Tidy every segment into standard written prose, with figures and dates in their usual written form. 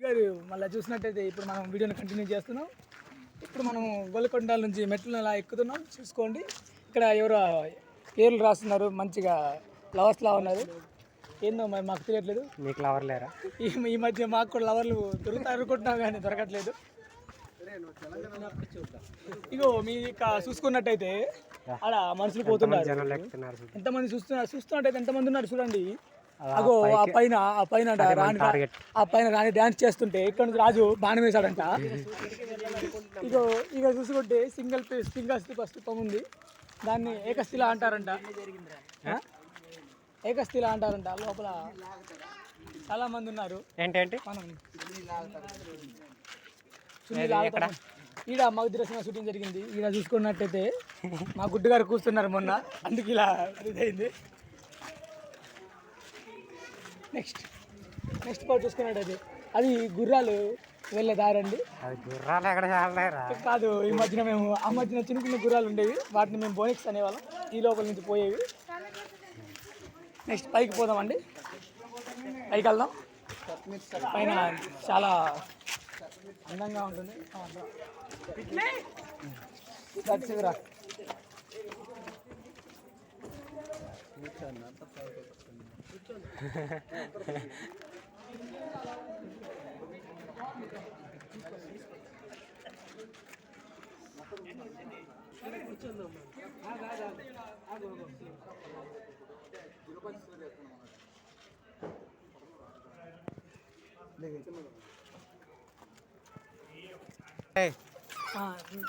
గారు మళ్ళీ చూసినట్టయితే ఇప్పుడు మనం వీడియోని కంటిన్యూ చేస్తున్నాం. ఇప్పుడు మనం గోల్కొండ నుంచి మెట్లను అలా ఎక్కుతున్నాం. చూసుకోండి, ఇక్కడ ఎవరో పేర్లు రాస్తున్నారు, మంచిగా లవర్స్లా ఉన్నారు. ఏందో మరి మాకు తెలియట్లేదు. మీకు లవర్ లేరా? ఈ మధ్య మాకు కూడా లవర్లు దొరుకుతారు అనుకుంటున్నాం కానీ దొరకట్లేదు. ఇగో మీ చూసుకున్నట్టయితే ఆడ మనుషులు పోతున్నారు. ఎంతమంది చూస్తున్నట్టయితే ఎంతమంది ఉన్నారు చూడండి. అగో ఆ పైన రాణి డ్యాన్స్ చేస్తుంటే ఇక్కడ నుంచి రాజు బాణం వేశాడంట. ఇక చూసుకుంటే సింగిల్ స్థూపం ఉంది. దాన్ని ఏకశిలా అంటారంట. ఏకశిలా అంటారంట. లోపల చాలా మంది ఉన్నారు. ఏంటంటే మనం ఈడ మగధీర సినిమా షూటింగ్ జరిగింది. ఈడ చూసుకున్నట్టయితే మా గుడ్డు గారు కూర్చున్నారు మొన్న, అందుకు ఇలా ఇదైంది. నెక్స్ట్ పార్ట్ చూసుకున్నట్టయితే అది గుర్రాలు వెళ్ళే దారండి. గుర్రాలు ఎక్కడ కాదు, ఆ మధ్యన చిన్న చిన్న గుర్రాలు ఉండేవి, వాటిని మేము బోనిక్స్ అనేవాళ్ళం. ఈ లోపల నుంచి పోయేవి. నెక్స్ట్ పైకి పోదామండి, పైకి వెళ్దాం. పైన చాలా అందంగా ఉంటుంది.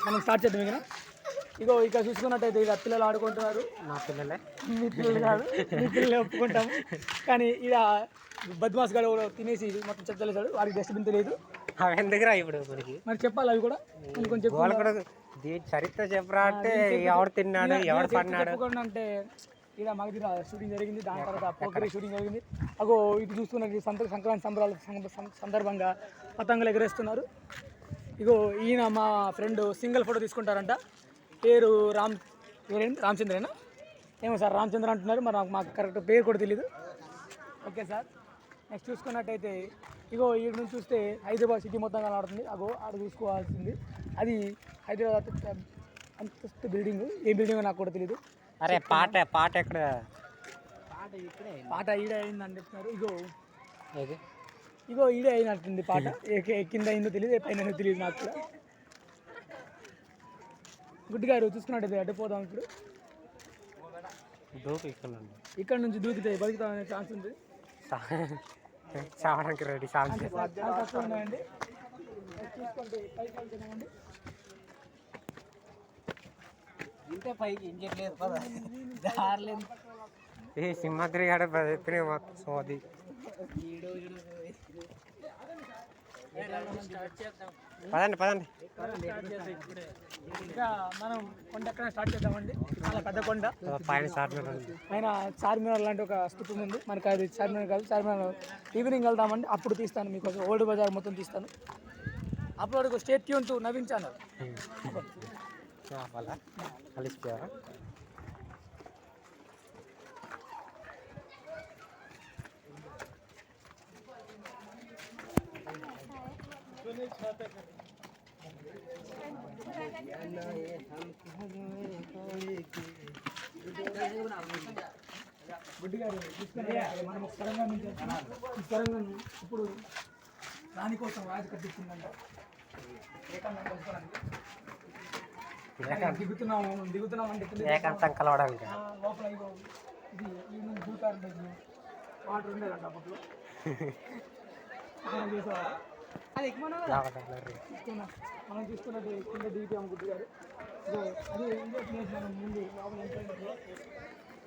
మనం స్టార్ట్ చేద్దాం. ఇక చూసుకున్నట్టయితే ఇక పిల్లలు ఆడుకుంటున్నారు. నా పిల్లలే, మీ పిల్లలు కాదు, మీ పిల్లలే ఒప్పుకుంటాము. కానీ ఇక బద్మాస్ గారు తినేసి మొత్తం చెత్తలేసాడు. వాడికి డస్ట్బిన్ తెలియదు. అవి ఎందుకురా ఇప్పుడు మరి చెప్పాలి, అవి కూడా కొంచెం చరిత్ర చెప్పరా అంటే ఎవరు తిన్నాడు, ఎవరు పడినాడు అంటే ఇలా మగధీర షూటింగ్ జరిగింది. దాని తర్వాత పోకరి షూటింగ్ జరిగింది. అగో ఇటు చూస్తున్నది సంక్రాంతి సంబరాల సందర్భంగా పతంగులు ఎగరేస్తున్నారు. ఈయన మా ఫ్రెండ్ సింగిల్ ఫోటో తీసుకుంటారంట. పేరు రామచంద్రేనా ఏమో సార్, రామచంద్ర అంటున్నారు. మరి మాకు కరెక్ట్ పేరు కూడా తెలీదు. Okay sir. నెక్స్ట్ చూసుకున్నట్టయితే ఈడ నుంచి చూస్తే హైదరాబాద్ సిటీ మొత్తం కనబడుతుంది. ఆడ చూసుకోవాల్సింది అది హైదరాబాద్ అంతస్తు బిల్డింగ్. ఏ బిల్డింగ్ నాకు కూడా తెలీదు. అరే పాట ఎక్కడ? పాట ఈడే అయిందని చెప్తున్నారు. ఈడే అయినట్టుంది పాట. కింద అయిందో తెలియదు, పైన తెలియదు నాకు కూడా. గుడ్డి గారు చూసుకున్నట్టయితే అడ్డుపోదాం. ఇప్పుడు ఇక్కడ నుంచి దూకితే బతుకుతామనే ఛాన్స్ ఉంది. చావడానికి రెడీ ఛాన్స్ ఉన్నాయండి. చూసుకోండి, పైకి వెళ్తున్నామండి. ఇంతే పైకి ఇంకెట్లేదు ఏ సింహాద్రి గాడ సోది. పదండి. ఇంకా మనం కొండ ఎక్కడ స్టార్ట్ చేద్దామండి. చాలా పెద్ద కొండ, పైన చార్మినార్ లాంటి ఒక స్థూపం ఉంది. మనకి అది చార్మినార్ కాదు, చార్మినార్ ఈవినింగ్ వెళ్దామండి. అప్పుడు తీస్తాను మీకు ఓల్డ్ బజార్ మొత్తం తీస్తాను. అప్పుడు stay tune to Naveen channel. కలిసిపోయారా? గుడ్డి గారు మనం ఒక స్థలంగా నుంచి ఈ స్థలంగా ఇప్పుడు దానికోసం రాజు కట్టించిందంట. దిగుతున్నాం అంటే కలవడానికి లోపల ఇది ఈవినింగ్ దూకారు. వాటర్ ఉండేదంట అప్పట్లో. మనం చూసుకున్నది కింద దిగిపోయాము. గుడ్డి గారు అదే ఇండియా ప్లేస్ మనం ముందు లోపల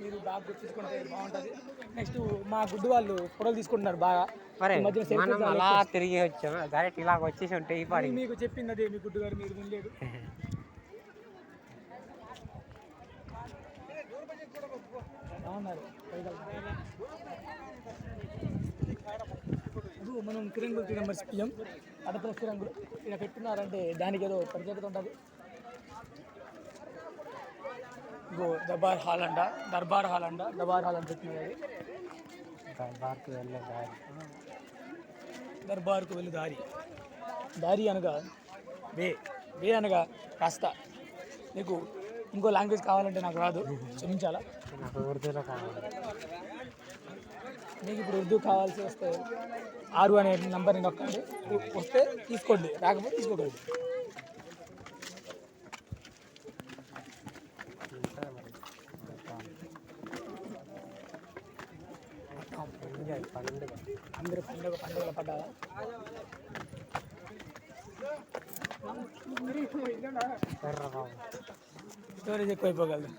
మీరు బాగా గుర్తుంచుకుంటే బాగుంటుంది. నెక్స్ట్ మా గుడ్డు వాళ్ళు ఫోటోలు తీసుకుంటున్నారు బాగా. అలా తిరిగి వచ్చాము డైరెక్ట్ ఇలా వచ్చేసి ఉంటే ఈ పాడి మీకు చెప్పింది అదే. మీ గుడ్డు గారు మీరు వినలేదు. బాగున్నారు. మనం తిరంగులు 3 నెంబర్స్ పిఎం అడపల తిరంగులు ఇలా పెట్టుకున్నారంటే దానికి ఏదో ప్రత్యేకత ఉంటుంది. దర్బార్ హాల్ అంట అని చెప్తున్నారు. దర్బార్కి వెళ్ళే దారి దర్బార్కు వెళ్ళి దారి. దారి అనగా వే, వే అనగా రాస్తా. నీకు ఇంకో లాంగ్వేజ్ కావాలంటే నాకు రాదు, క్షమించాలా. నాకు ఉర్దూలో కావాలి. మీకు ఇప్పుడు ఉర్దూ కావాల్సి వస్తే 6 అనే నంబర్ని నొక్కండి. వస్తే తీసుకోండి, రాకపోతే తీసుకోకండి. అందరూ పండుగల పడ్డారా? స్టోరేజ్ ఎక్కువైపోగలదు.